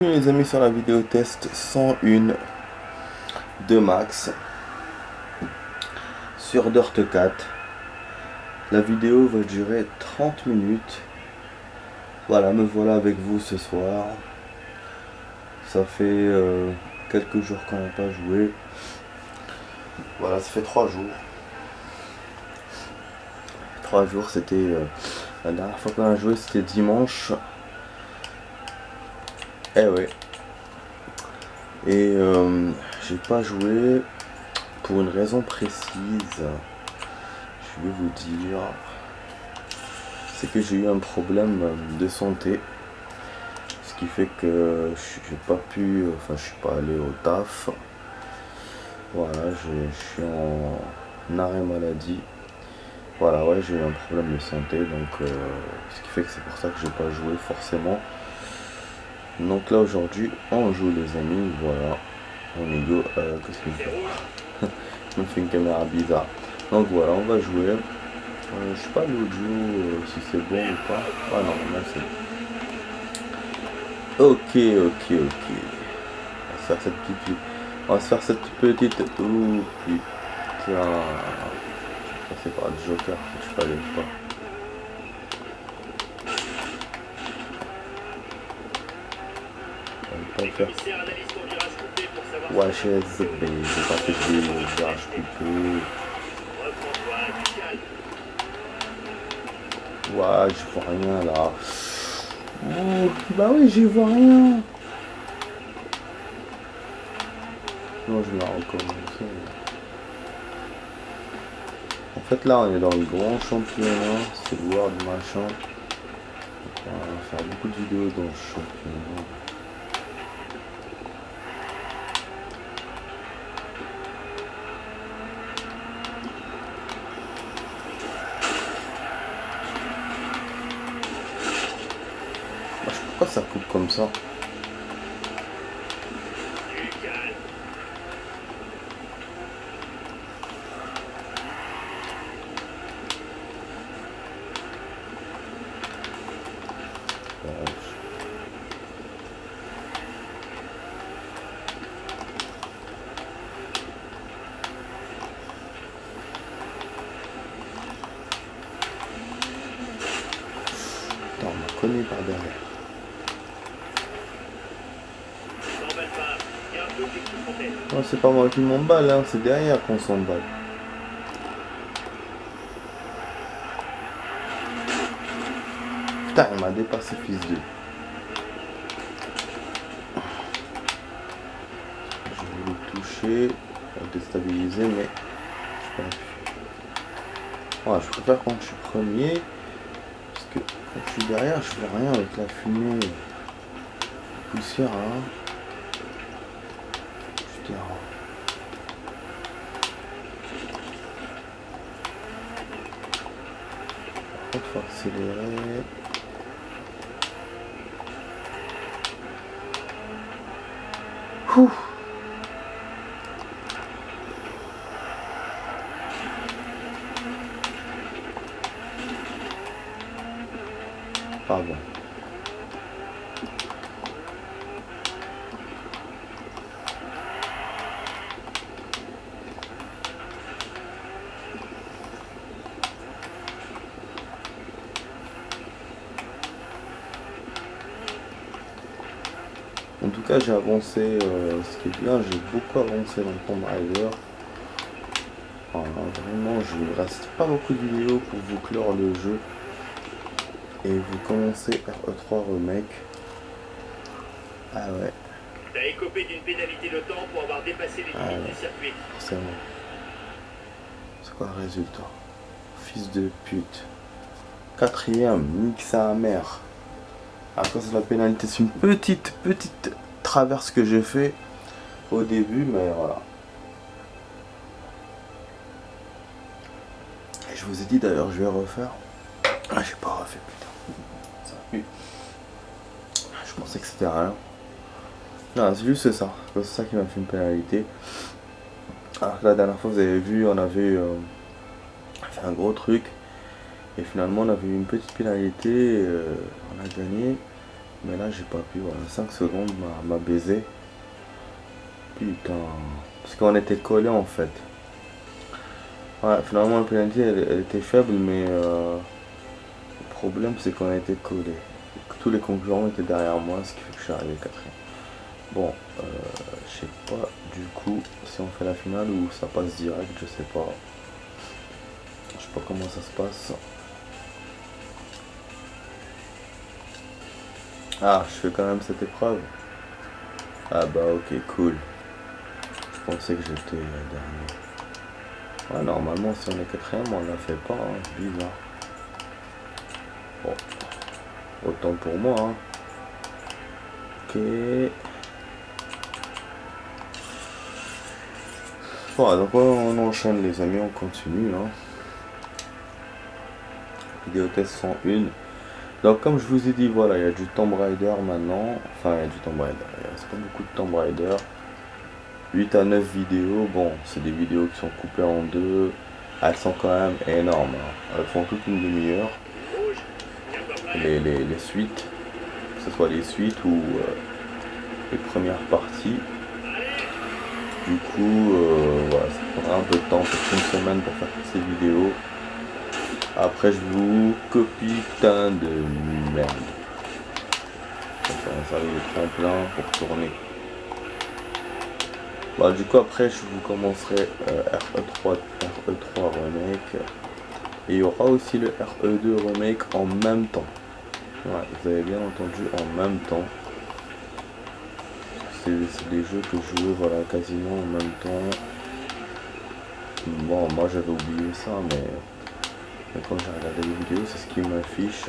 Bienvenue les amis sur la vidéo test 101 de Max sur Dirt 4. La vidéo va durer 30 minutes. Voilà, me voilà avec vous ce soir. Ça fait quelques jours qu'on n'a pas joué. Voilà, ça fait 3 jours. 3 jours, c'était la dernière fois qu'on a joué, c'était dimanche. Eh ouais. Et j'ai pas joué pour une raison précise. Je vais vous dire. C'est que j'ai eu un problème de santé. Ce qui fait que j'ai pas pu. Enfin, je suis pas allé au taf. Voilà, je suis en arrêt maladie. Voilà, ouais, j'ai eu un problème de santé. Donc, ce qui fait que c'est pour ça que j'ai pas joué forcément. Donc là, aujourd'hui, on joue, les amis. Voilà. On est go. Qu'est-ce qu'il me fait? Il me fait une caméra bizarre. Donc voilà, on va jouer. Je sais pas l'audio si c'est bon ou pas. Ah non, là c'est bon. Ok. On va se faire cette petite. On va se faire cette petite. Oh putain. Ça c'est pas le Joker, je sais pas les pas. On va pas le faire. Ouais, j'ai pas fait de virage coupé. Ouais, je vois rien là. Oh, bah oui, j'y vois rien. Non, je vais recommencer. En fait, là, on est dans le grand championnat. C'est le World machin. On va faire beaucoup de vidéos dans le championnat. Pourquoi ça coupe comme ça? Putain, on m'a cogné par derrière. Non, c'est pas moi qui m'emballe, hein, c'est derrière qu'on s'emballe. Putain, il m'a dépassé, fils de. Je voulais le toucher, le déstabiliser, mais je pas pu. Ouais, je préfère quand je suis premier, parce que quand je suis derrière, je vois rien avec la fumée. La poussière, hein. Putain. Il faut accélérer. Ouh. Pardon. En tout cas, j'ai avancé, ce qui est bien, j'ai beaucoup avancé dans Tomb Raider. Voilà, vraiment, il ne reste pas beaucoup de vidéos pour vous clore le jeu. Et vous commencez RE3 Remake. Ah ouais. T'as écopé d'une pénalité de temps pour avoir dépassé les limites du circuit. Forcément. C'est quoi le résultat? Fils de pute. 4ème, nique sa mère. À cause de la pénalité, c'est une petite traverse que j'ai fait au début, mais voilà. Et je vous ai dit d'ailleurs, je vais refaire. Ah, j'ai pas refait, putain. Ça pue. Je pensais que c'était rien. Non, c'est juste ça. C'est ça qui m'a fait une pénalité. Alors que la dernière fois, vous avez vu, on avait fait un gros truc. Et finalement, on avait eu une petite pénalité. On a gagné. Mais là j'ai pas pu, voilà, 5 secondes m'a baisé. Putain. Parce qu'on était collés en fait. Ouais, finalement la pénalité elle était faible, mais le problème c'est qu'on a été collés. Tous les concurrents étaient derrière moi, ce qui fait que je suis arrivé quatrième. Bon, je sais pas du coup si on fait la finale ou ça passe direct, je sais pas. Je sais pas comment ça se passe. Ah, je fais quand même cette épreuve. Ah bah ok, cool. Je pensais que j'étais dernier. Ouais, normalement si on est quatrième on la fait pas, hein. Bizarre. Bon, autant pour moi, hein. Ok. Bon, donc on enchaîne les amis, on continue, hein. Vidéo test 101. Donc comme je vous ai dit, voilà, il y a du Tomb Raider maintenant. Enfin, il y a du Tomb Raider. Il reste pas beaucoup de Tomb Raider. 8 à 9 vidéos. Bon, c'est des vidéos qui sont coupées en deux. Elles sont quand même énormes, hein. Elles font toute une demi-heure. Les suites. Que ce soit les suites ou les premières parties. Du coup, voilà, ça prendra un peu de temps, peut-être une semaine pour faire toutes ces vidéos. Après, je vous copie putain de merde. Ça va servir de tremplin pour tourner. Bah, du coup, après, je vous commencerai RE3 Remake. Et il y aura aussi le RE2 Remake en même temps. Ouais, vous avez bien entendu, en même temps. C'est des jeux que je joue, voilà, quasiment en même temps. Bon, moi j'avais oublié ça, mais quand j'ai regardé les vidéos, c'est ce qui m'affiche.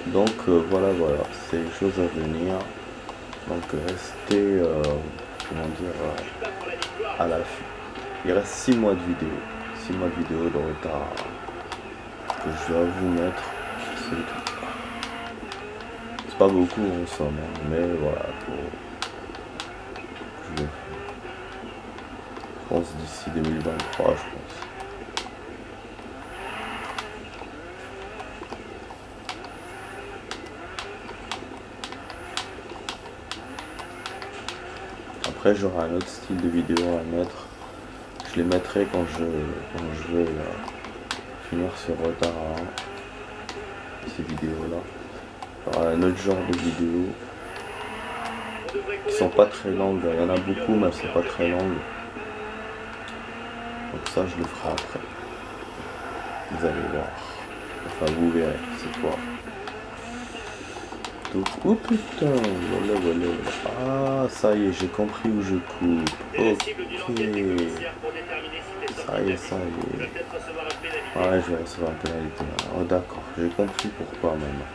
Donc voilà, c'est les choses à venir. Donc restez, comment dire, à l'affût. Il reste 6 mois de vidéo. 6 mois de vidéo de retard que je dois vous mettre. C'est tout. C'est pas beaucoup en somme, hein, mais voilà, je pense d'ici 2023, je pense. Après, j'aurai un autre style de vidéo à mettre. Je les mettrai quand je vais finir ce retard, hein, ces vidéos-là. Il y aura un autre genre de vidéos qui sont pas très longues. Il y en a beaucoup, mais elles sont pas très longues. Donc ça, je le ferai après. Vous allez voir. Enfin, vous verrez, c'est quoi. Donc, oh putain, voilà. Ah, ça y est, j'ai compris où je coupe. Ok. Ça y est. Ouais, je vais recevoir une pénalité. Oh, d'accord, j'ai compris pourquoi maintenant.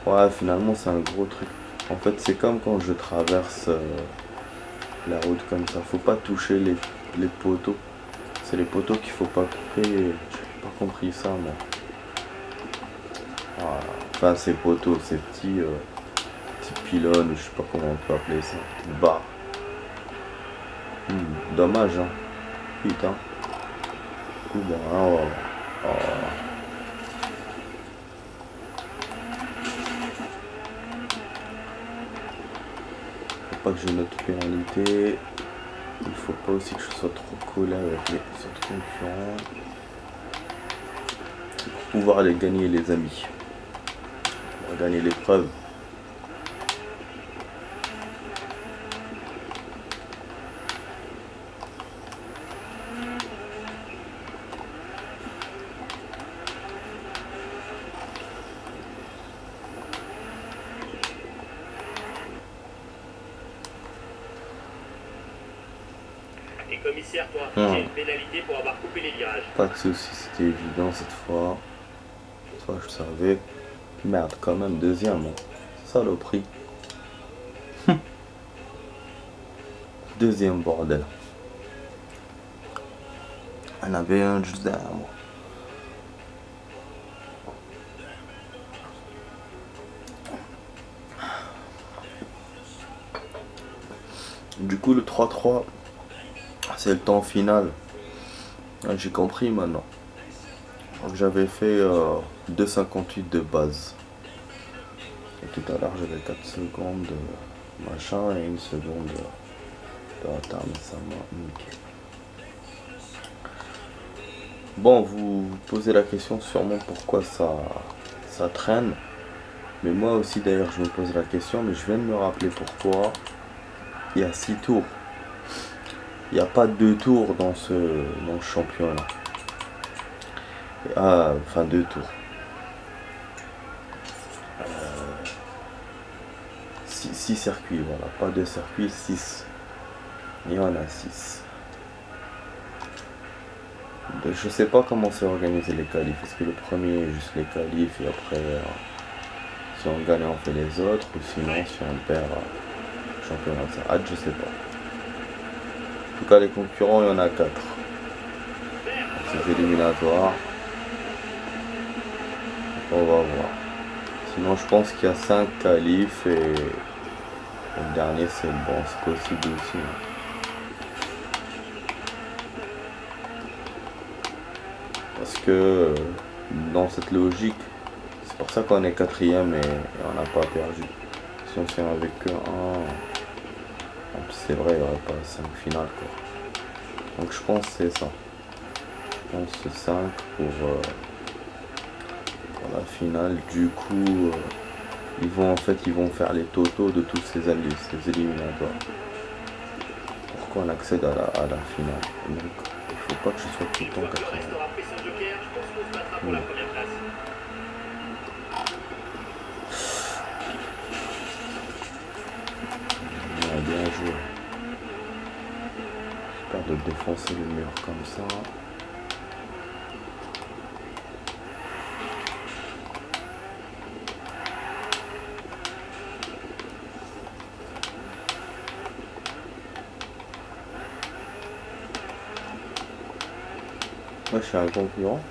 Ouais, finalement, c'est un gros truc. En fait, c'est comme quand je traverse la route comme ça. Faut pas toucher les poteaux. C'est les poteaux qu'il faut pas couper. J'ai pas compris ça, moi. Voilà. Enfin, ces poteaux, ces petits pylônes, je sais pas comment on peut appeler ça. Barres. Dommage, hein. Putain. Coup bon, hein, on va voir. Oh. Faut pas que j'ai une autre pénalité. Il faut pas aussi que je sois trop collé avec les autres concurrents. Pour pouvoir les gagner, les amis. Pour gagner l'épreuve. Et commissaire, toi, j'ai une pénalité pour avoir coupé les virages. Pas de soucis, c'était évident cette fois. Ça, je savais. Merde, quand même, deuxième. Hein. Saloperie. Deuxième bordel. On avait un juste derrière moi. Du coup, le 3-3, c'est le temps final. J'ai compris maintenant. Donc, j'avais fait 2,58 de base. Et tout à l'heure j'avais 4 secondes machin et 1 seconde de retard, mais ça m'a niqué. Bon, vous vous posez la question sûrement pourquoi ça traîne. Mais moi aussi d'ailleurs je me pose la question, mais je viens de me rappeler pourquoi. Il y a 6 tours. Il n'y a pas 2 tours dans ce championnat. Enfin 2 tours. 6 circuits, voilà. Pas 2 circuits, 6. Il y en a 6. Je sais pas comment c'est organisé les qualifs. Est-ce que le premier est juste les qualifs et après si on gagne on fait les autres, ou sinon si on perd championnat de ça. Je sais pas. En tout cas les concurrents il y en a 4. C'est éliminatoire. On va voir. Sinon je pense qu'il y a 5 qualifs et le dernier c'est bon, c'est possible aussi. Parce que dans cette logique, c'est pour ça qu'on est 4ème et on n'a pas perdu. Si on fait avec un, en plus c'est vrai, il n'y aurait pas 5 finales quoi. Donc je pense que c'est ça. Je pense que c'est 5 pour la finale. Du coup, ils vont faire les totaux de tous ces alliés, ces éliminatoires. Pour qu'on accède à la finale. Donc il faut pas que je sois tout le temps 4ème. Bien joué. J'espère de défoncer le mur comme ça. Moi je suis un concurrent.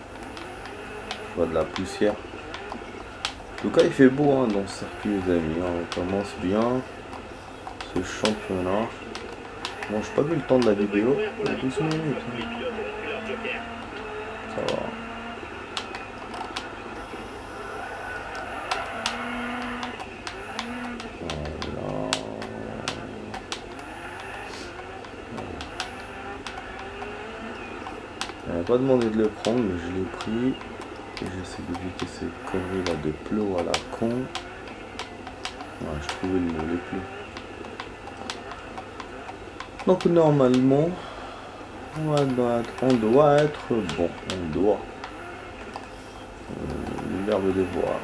Je vois de la poussière. En tout cas il fait beau dans ce circuit les amis. On commence bien ce championnat. Bon j'ai pas vu le temps de la vidéo. Il y a 12 minutes. Ça va. Voilà. Il m'avait pas demandé de le prendre mais je l'ai pris. Et j'essaie d'éviter ces conneries là de plots à la con. Ouais, je trouvais les plots. Donc normalement, on doit être bon. On doit. L'herbe de voir.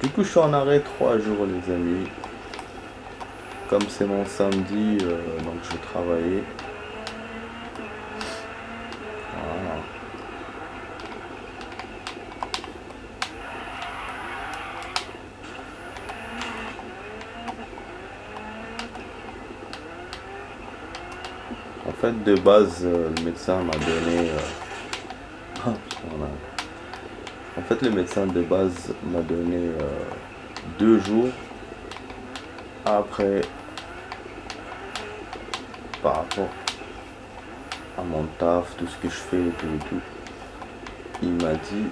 Du coup, je suis en arrêt 3 jours, les amis. Comme c'est mon samedi, donc je vais travailler. Voilà. En fait, de base, le médecin m'a donné... En fait, le médecin de base m'a donné 2 jours. Après, par rapport à mon taf, tout ce que je fais et tout, il m'a dit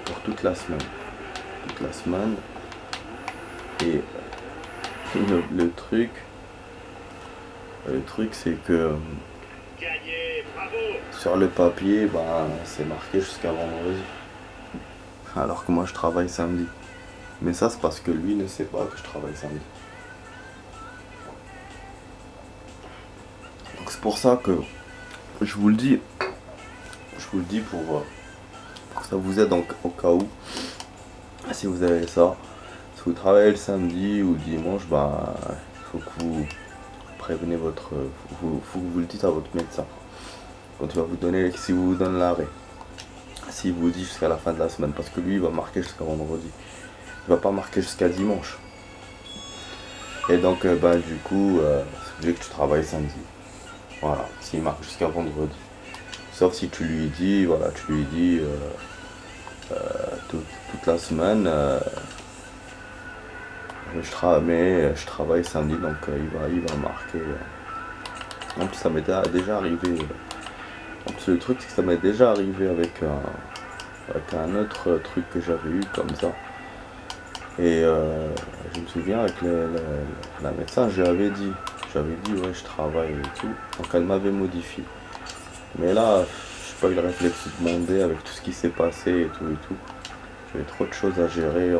pour toute la semaine. Toute la semaine. Et le truc c'est que sur le papier, c'est marqué jusqu'à vendredi. Alors que moi je travaille samedi. Mais ça c'est parce que lui ne sait pas que je travaille samedi. Donc c'est pour ça que je vous le dis. Je vous le dis pour que ça vous aide au cas où. Si vous avez ça. Si vous travaillez le samedi ou le dimanche, faut que vous prévenez faut que vous le dites à votre médecin. Quand il va vous donner, si vous donne l'arrêt. S'il vous dit jusqu'à la fin de la semaine. Parce que lui il va marquer jusqu'à vendredi. Il va pas marquer jusqu'à dimanche. Et donc du coup, c'est obligé que tu travailles samedi. Voilà, s'il marque jusqu'à vendredi. Sauf si tu lui dis, toute la semaine, je travaille samedi, donc il va marquer. En plus ça m'est déjà arrivé. En plus le truc c'est que ça m'est déjà arrivé avec avec un autre truc que j'avais eu comme ça. Et je me souviens avec la médecin, j'avais dit ouais je travaille et tout. Donc elle m'avait modifié. Mais là, je sais pas eu le réflexe de demander avec tout ce qui s'est passé et tout et tout. J'avais trop de choses à gérer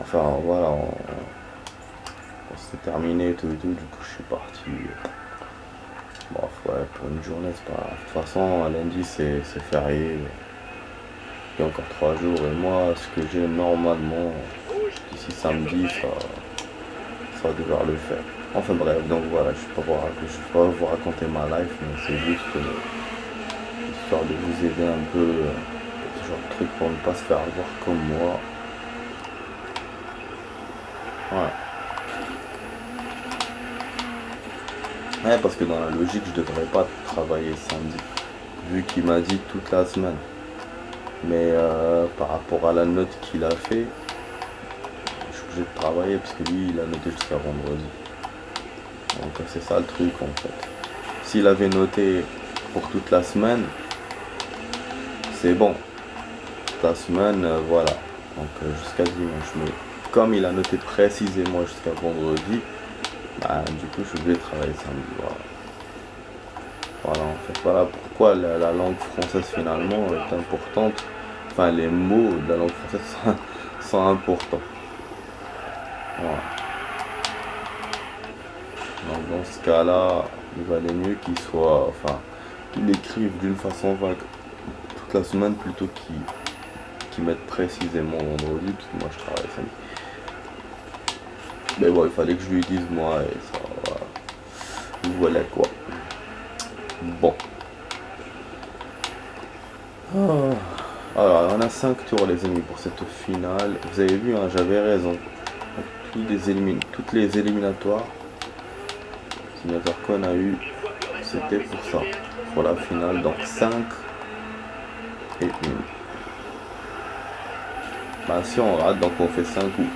enfin voilà, on s'est terminé et tout, du coup je suis parti. Bon, ouais, pour une journée, c'est pas. De toute façon, lundi c'est férié. Il y a encore 3 jours et moi, ce que j'ai normalement d'ici samedi, ça va devoir le faire. Enfin bref, donc voilà, je ne vais pas vous raconter ma life, mais c'est juste histoire de vous aider un peu ce genre de truc pour ne pas se faire avoir comme moi. Voilà. Ouais, parce que dans la logique, je devrais pas travailler samedi, vu qu'il m'a dit toute la semaine. Mais par rapport à la note qu'il a fait, je suis obligé de travailler parce que lui, il a noté jusqu'à vendredi. Donc c'est ça le truc en fait. S'il avait noté pour toute la semaine, c'est bon. Toute la semaine, voilà. Donc jusqu'à dimanche. Mais comme il a noté précisément jusqu'à vendredi, bah, du coup je suis obligé de travailler samedi. Voilà. Voilà en fait. Voilà pourquoi la langue française finalement est importante. Enfin les mots de la langue française sont importants. Voilà. Donc dans ce cas-là, il valait mieux qu'il écrive d'une façon vague toute la semaine plutôt qu'il mette précisément vendredi, parce que moi je travaille samedi. Mais bon, il fallait que je lui dise moi et ça, voilà quoi. Bon. Alors, on a 5 tours les amis pour cette finale. Vous avez vu, hein, j'avais raison. Toutes les éliminatoires qu'on a eu, c'était pour ça. Pour la finale, donc 5 et 1. Bah si on rate, donc on fait 5 ou...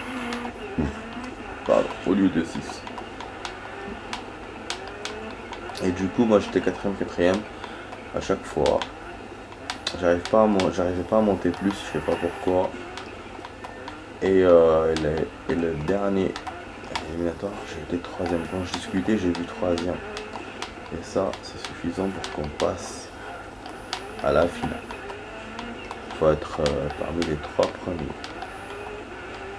Pardon, au lieu de 6. Et du coup, moi j'étais 4ème à chaque fois. J'arrivais pas à monter plus, je sais pas pourquoi. Et le dernier éliminatoire, j'ai été 3ème. Quand je discutais, j'ai vu 3ème. Et ça, c'est suffisant pour qu'on passe à la finale. Il faut être parmi les 3 premiers.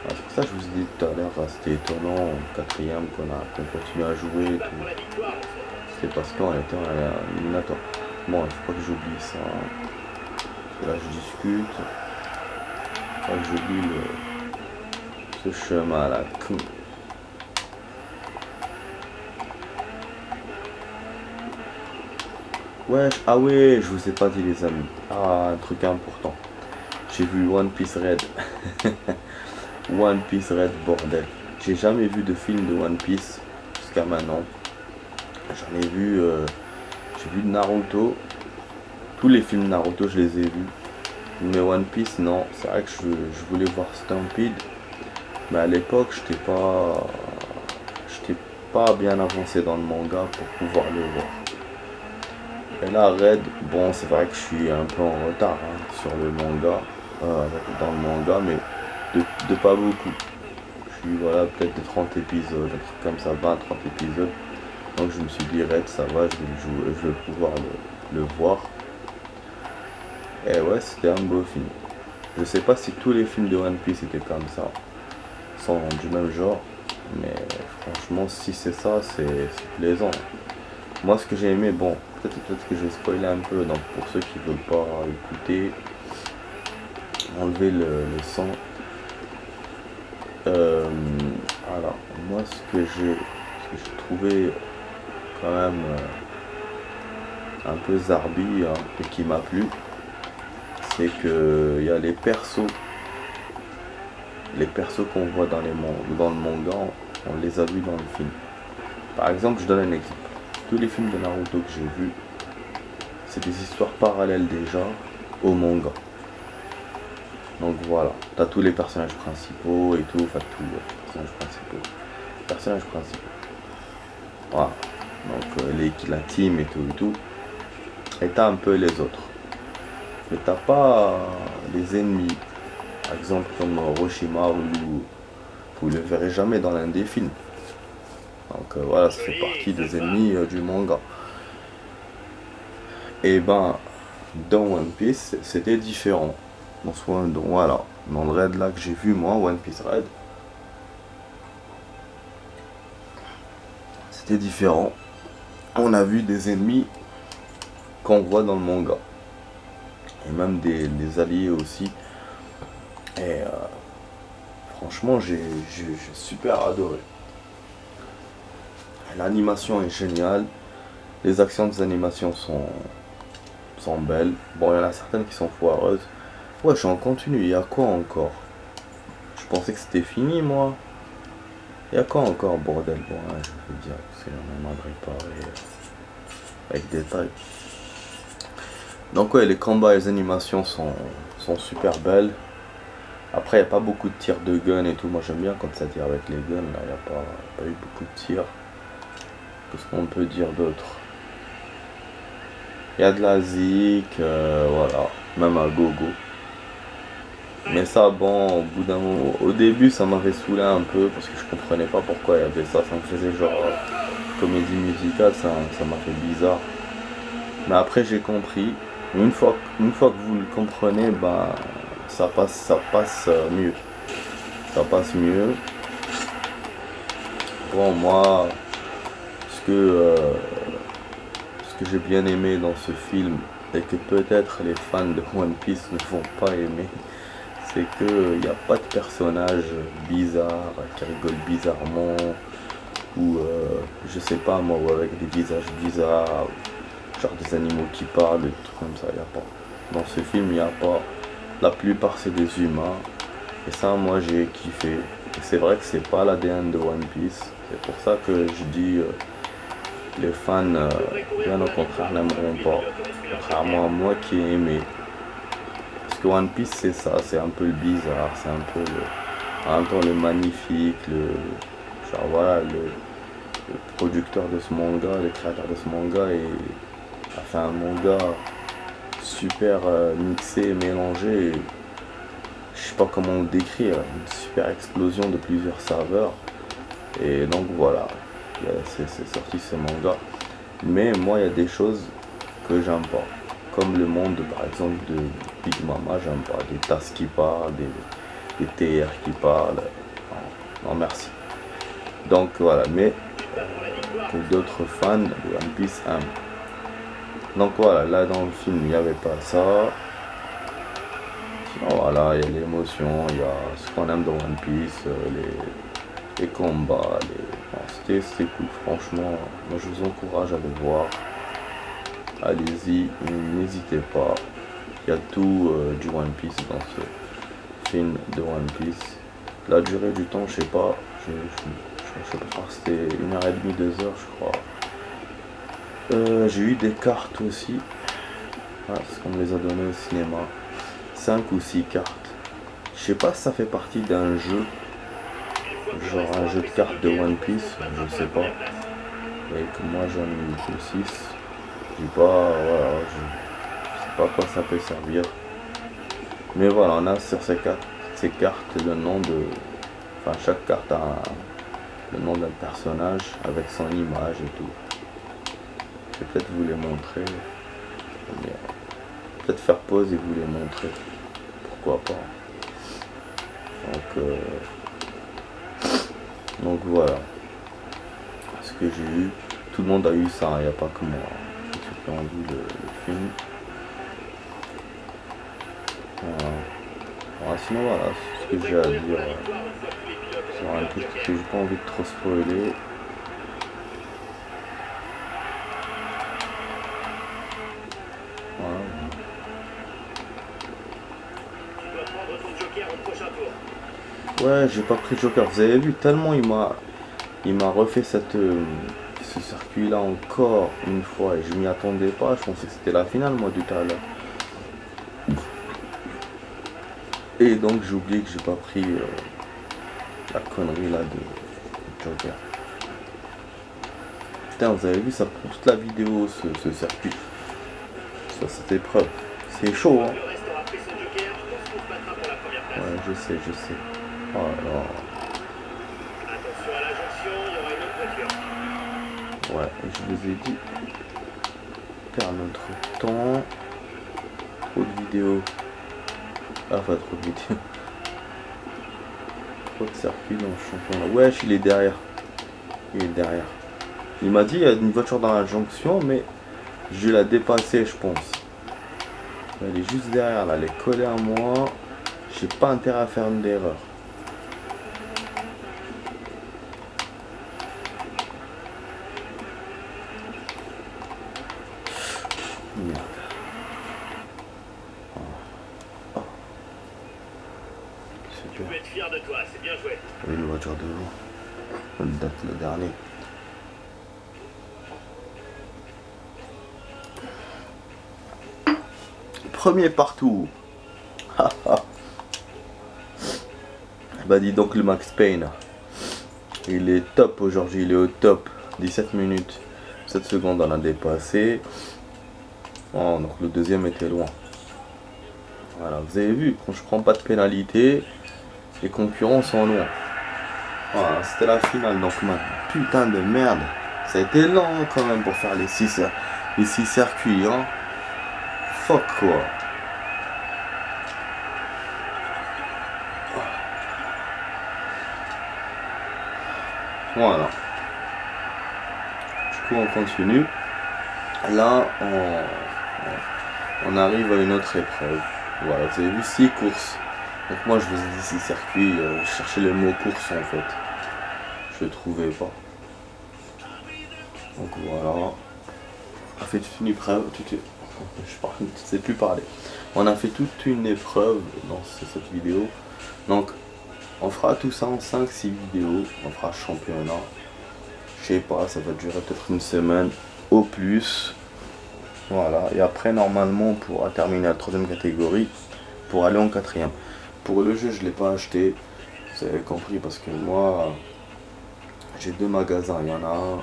C'est pour ça que je vous ai dit tout à l'heure, c'était étonnant, en 4ème qu'on continue à jouer et tout. C'est parce qu'on était en éliminatoire. Bon, il faut pas que j'oublie ça. Parce que là, je discute. Il faut pas que j'oublie ce chemin à la con. Ouais, ah ouais, je vous ai pas dit les amis. Ah, un truc important. J'ai vu One Piece Red. One Piece Red, bordel. J'ai jamais vu de film de One Piece jusqu'à maintenant. J'en ai vu, j'ai vu Naruto. Tous les films Naruto, je les ai vus. Mais One Piece, non. C'est vrai que je voulais voir Stampede. Mais à l'époque, j'étais pas bien avancé dans le manga pour pouvoir le voir. Et là, Red, bon, c'est vrai que je suis un peu en retard sur le manga, dans le manga, mais de pas beaucoup. Je suis, voilà, peut-être de 30 épisodes, un truc comme ça, 20-30 épisodes. Donc je me suis dit, Red, ça va, je vais pouvoir le voir. Et ouais, c'était un beau film. Je sais pas si tous les films de One Piece étaient comme ça, sont du même genre, mais franchement, si c'est ça, c'est plaisant. Moi, ce que j'ai aimé, bon, peut-être que je vais spoiler un peu, donc pour ceux qui veulent pas écouter, enlever le son. Alors, moi, ce que j'ai trouvé quand même un peu zarbi et qui m'a plu, c'est que il y a les persos qu'on voit dans le manga, on les a vus dans le film. Par exemple, je donne un exemple. Tous les films de Naruto que j'ai vus, c'est des histoires parallèles déjà au manga. Donc voilà, t'as tous les personnages principaux et tout, enfin tous les personnages principaux. Voilà, donc la team et tout. Et t'as un peu les autres. mais t'as pas les ennemis. Par exemple comme Orochimaru, vous le verrez jamais dans l'un des films. Donc voilà, ça fait partie des ennemis du manga. Et ben, dans One Piece, c'était différent. Voilà, dans le raid là que j'ai vu moi, One Piece Raid, c'était différent. On a vu des ennemis qu'on voit dans le manga. Et même des alliés aussi. Et franchement, j'ai super adoré. L'animation est géniale. Les actions des animations sont belles. Bon, il y en a certaines qui sont foireuses. Ouais, je suis en continu. Il y a quoi encore? Je pensais que c'était fini, moi. Il y a quoi encore, bordel? Bon, hein, je vais dire, parce qu'il y en a marre de réparer avec détail. Donc, ouais, les combats et les animations sont super belles. Après, il n'y a pas beaucoup de tirs de gun et tout. Moi, j'aime bien quand ça tire avec les guns. Là, il n'y a pas eu beaucoup de tirs. Qu'est-ce qu'on peut dire d'autre? Il y a de la zik, voilà, même à gogo. Mais ça, bon, au bout d'un moment, au début, ça m'avait saoulé un peu parce que je comprenais pas pourquoi il y avait ça. Ça me faisait genre comédie musicale, ça m'a fait bizarre. Mais après, j'ai compris. Une fois que vous le comprenez, bah, ça passe mieux. Ça passe mieux. Bon, moi, ce que j'ai bien aimé dans ce film, et que peut-être les fans de One Piece ne vont pas aimer, c'est qu'il n'y a pas de personnage bizarre qui rigole bizarrement, ou je sais pas moi, ou avec des visages bizarres, genre des animaux qui parlent, des trucs comme ça, il n'y a pas. Dans ce film, il n'y a pas. La plupart, c'est des humains, et ça, moi, j'ai kiffé. Et c'est vrai que c'est pas l'ADN de One Piece, c'est pour ça que je dis les fans, bien au contraire, n'aimeront pas, contrairement à moi qui ai aimé. Parce que One Piece, c'est ça, c'est un peu le bizarre, c'est un peu en même temps le magnifique, genre voilà, le producteur de ce manga, le créateur de ce manga, a fait un manga super mixé, mélangé, je sais pas comment le décrire, une super explosion de plusieurs saveurs. Et donc voilà, c'est sorti ce manga. Mais moi, il y a des choses que j'aime pas. Comme le monde, par exemple, de Big Mama, j'aime pas. Des tasses qui parlent, des TR qui parlent. Non, non, merci. Donc voilà, mais que d'autres fans de One Piece aiment. Donc voilà, là dans le film, il n'y avait pas ça. Sinon voilà, il y a l'émotion, il y a ce qu'on aime dans One Piece, les combats, c'était cool, franchement. Moi je vous encourage à le voir. Allez-y, n'hésitez pas. Il y a tout du One Piece dans ce film de One Piece. La durée du temps, je sais pas. Je sais pas, c'était 1h30, 2h, je crois. J'ai eu des cartes aussi. Parce qu'on me les a données au cinéma. 5 ou 6 cartes. Je sais pas si ça fait partie d'un jeu. Genre un jeu de cartes de One Piece. Je sais pas. Et que moi j'en ai que 6. Je sais pas, voilà, je sais pas à quoi ça peut servir. Mais voilà, on a sur ces cartes le nom de. Enfin, chaque carte a le nom d'un personnage avec son image et tout. Je vais peut-être vous les montrer. Peut-être faire pause et vous les montrer. Pourquoi pas. Donc voilà. Ce que j'ai eu. Tout le monde a eu ça, il n'y a pas que moi. Ceux qui ont vu le film. Voilà, sinon voilà ce que j'ai à dire sur un truc que j'ai pas envie de trop spoiler. Voilà. Ouais, j'ai pas pris de Joker. Vous avez vu, tellement il m'a refait ce circuit là encore une fois et je m'y attendais pas. Je pensais que c'était la finale moi du tout à l'heure. Et donc j'ai oublié que j'ai pas pris la connerie là de Joker. Putain, vous avez vu, ça prend toute la vidéo ce circuit. Sur cette épreuve. C'est chaud, hein. Le reste aura pris son joker, on se battra pour la première place. Ouais, je sais. Oh là là. Attention à la jonction, il y aura une autre voiture. Ouais, je vous ai dit, perdre notre temps. Trop de vidéos. Enfin, trop de vidéos. Trop de circuits dans le championnat. Wesh, il est derrière. Il m'a dit, il y a une voiture dans la jonction, mais je vais la dépasser, je pense. Elle est juste derrière, là, elle est collée à moi. J'ai pas intérêt à faire une erreur. Merde. Tu Super. peux être fier de toi, c'est bien joué. Oui, une voiture devant. On date le dernier. Premier partout. Bah dis donc le Max Payne. Il est top aujourd'hui, il est au top. 17 minutes, 7 secondes on a dépassé. Oh, donc le deuxième était loin. Voilà, vous avez vu, quand je prends pas de pénalité, les concurrents sont loin. Voilà, c'était la finale, donc ma putain de merde. Ça a été lent quand même pour faire les 6 circuits, hein. Fuck quoi. Voilà. Du coup on continue. Là on arrive à une autre épreuve. Voilà, vous avez vu 6 courses. Donc moi je vous ai dit 6 circuits, je cherchais le mot course en fait. Je le trouvais pas. Donc voilà. On a fait toute une épreuve. Je ne sais plus parler. On a fait toute une épreuve dans cette vidéo. Donc on fera tout ça en 5-6 vidéos. On fera championnat. Je sais pas, ça va durer peut-être une semaine au plus. Voilà. Et après normalement on pourra terminer la 3ème catégorie pour aller en 4ème. Pour le jeu je l'ai pas acheté. Vous avez compris parce que moi j'ai 2 magasins. Il y en a un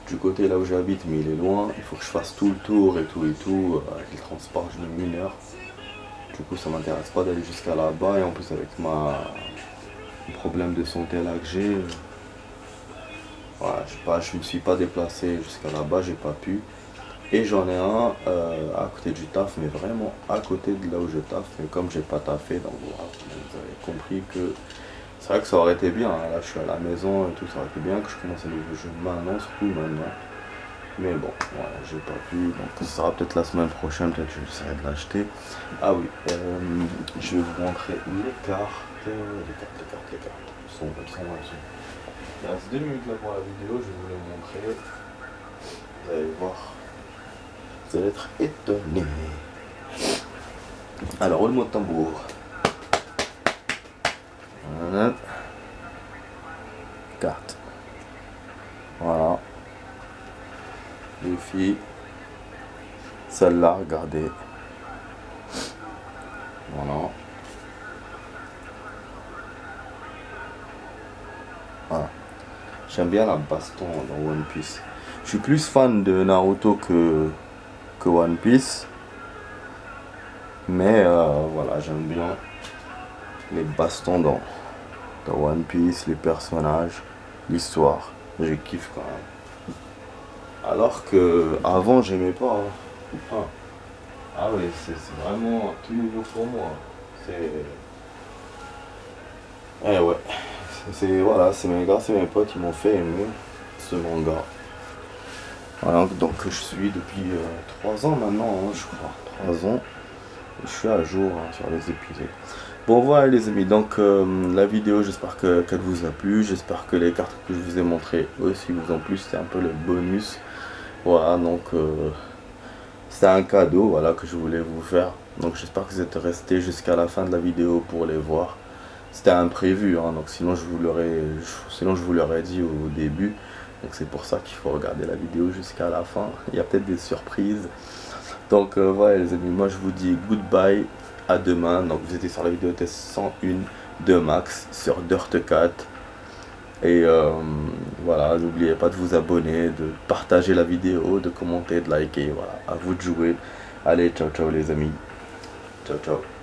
du côté là où j'habite mais il est loin. Il faut que je fasse tout le tour et tout. Avec le transport je mets 1 heure. Du coup ça m'intéresse pas d'aller jusqu'à là-bas. Et en plus avec le problème de santé là que j'ai, voilà, je me suis pas déplacé jusqu'à là-bas, j'ai pas pu. Et j'en ai un à côté du taf, mais vraiment à côté de là où je taffe. Mais comme j'ai pas taffé, donc voilà, vous avez compris que c'est vrai que ça aurait été bien. Hein. Là je suis à la maison et tout, ça aurait été bien que je commence un nouveau jeu maintenant, surtout maintenant. Mais bon, voilà, j'ai pas pu, donc ça sera peut-être la semaine prochaine, peut-être que j'essaierai de l'acheter. Ah oui, je vais vous montrer les cartes. Il reste 2 minutes là pour la vidéo, je vais vous les montrer. Vous allez voir. Vous allez être étonnés. Alors, roulement de tambour. Voilà. Carte. Voilà. Les filles. Celle-là, regardez. Voilà. Voilà. J'aime bien la baston dans One Piece. Je suis plus fan de Naruto que One Piece. Mais voilà, j'aime bien les bastons dans One Piece, les personnages, l'histoire. Je kiffe quand même. Alors que avant j'aimais pas. Hein. Ah oui, c'est vraiment tout nouveau pour moi. Eh ouais. Voilà, c'est mes gars, c'est mes potes, ils m'ont fait aimer ce manga. Voilà, donc je suis depuis 3 ans maintenant, hein, je crois. 3 ans. Je suis à jour hein, sur les épisodes. Bon voilà les amis, donc la vidéo j'espère qu'elle vous a plu. J'espère que les cartes que je vous ai montrées aussi vous ont plu. C'était un peu le bonus. Voilà, donc c'était un cadeau voilà, que je voulais vous faire. Donc j'espère que vous êtes restés jusqu'à la fin de la vidéo pour les voir. C'était imprévu, hein, donc sinon je vous l'aurais dit au début. Donc c'est pour ça qu'il faut regarder la vidéo jusqu'à la fin. Il y a peut-être des surprises. Donc voilà les amis, moi je vous dis goodbye, à demain. Donc vous étiez sur la vidéo test 101 de Max sur Dirt 4. Et voilà, n'oubliez pas de vous abonner, de partager la vidéo, de commenter, de liker. Voilà, à vous de jouer. Allez, ciao ciao les amis. Ciao ciao.